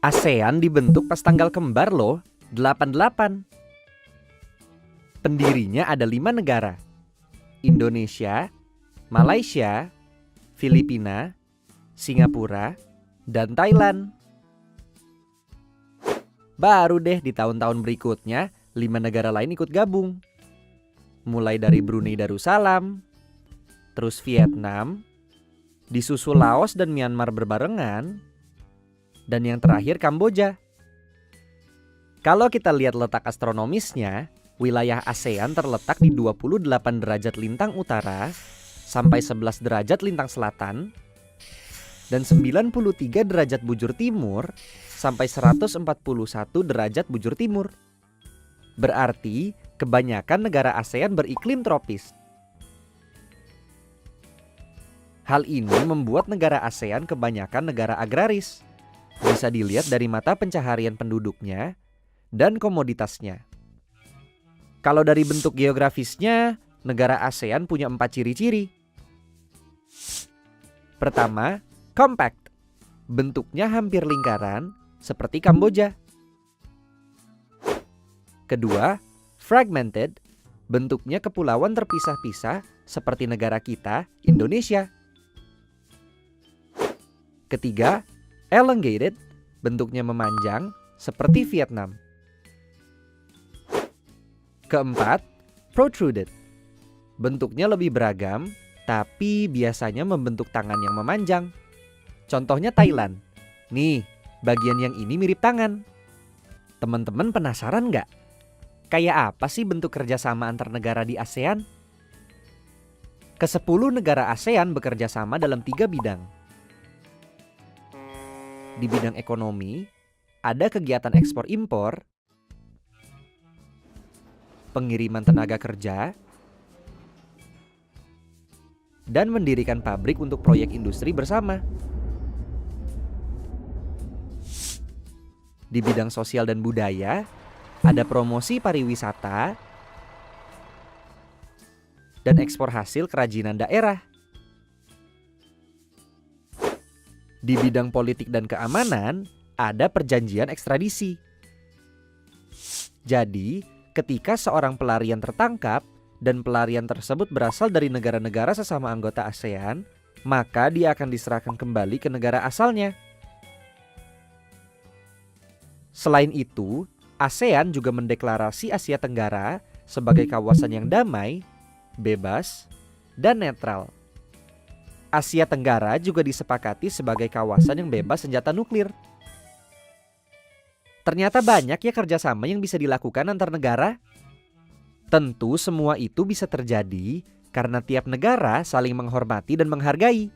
ASEAN dibentuk pas tanggal kembar loh, 88. Pendirinya ada 5 negara: Indonesia, Malaysia, Filipina, Singapura, dan Thailand. Baru deh di tahun-tahun berikutnya 5 negara lain ikut gabung. Mulai dari Brunei Darussalam, terus Vietnam, disusul Laos dan Myanmar berbarengan, dan yang terakhir Kamboja. Kalau kita lihat letak astronomisnya, wilayah ASEAN terletak di 28 derajat lintang utara sampai 11 derajat lintang selatan dan 93 derajat bujur timur sampai 141 derajat bujur timur. Berarti kebanyakan negara ASEAN beriklim tropis. Hal ini membuat negara ASEAN kebanyakan negara agraris. Bisa dilihat dari mata pencaharian penduduknya dan komoditasnya. Kalau dari bentuk geografisnya, negara ASEAN punya 4 ciri-ciri. Pertama, compact. Bentuknya hampir lingkaran seperti Kamboja. Kedua, fragmented. Bentuknya kepulauan terpisah-pisah seperti negara kita, Indonesia. Ketiga, elongated. Bentuknya memanjang seperti Vietnam. Keempat, protruded. Bentuknya lebih beragam, tapi biasanya membentuk tangan yang memanjang. Contohnya Thailand. Nih, bagian yang ini mirip tangan. Teman-teman penasaran nggak? Kayak apa sih bentuk kerjasama antar negara di ASEAN? Ke-10 negara ASEAN bekerja sama dalam 3 bidang. Di bidang ekonomi, ada kegiatan ekspor-impor, pengiriman tenaga kerja, dan mendirikan pabrik untuk proyek industri bersama. Di bidang sosial dan budaya, ada promosi pariwisata dan ekspor hasil kerajinan daerah. Di bidang politik dan keamanan, ada perjanjian ekstradisi. Jadi, ketika seorang pelarian tertangkap dan pelarian tersebut berasal dari negara-negara sesama anggota ASEAN, maka dia akan diserahkan kembali ke negara asalnya. Selain itu, ASEAN juga mendeklarasi Asia Tenggara sebagai kawasan yang damai, bebas, dan netral. Asia Tenggara juga disepakati sebagai kawasan yang bebas senjata nuklir. Ternyata banyak ya kerjasama yang bisa dilakukan antar negara. Tentu semua itu bisa terjadi karena tiap negara saling menghormati dan menghargai.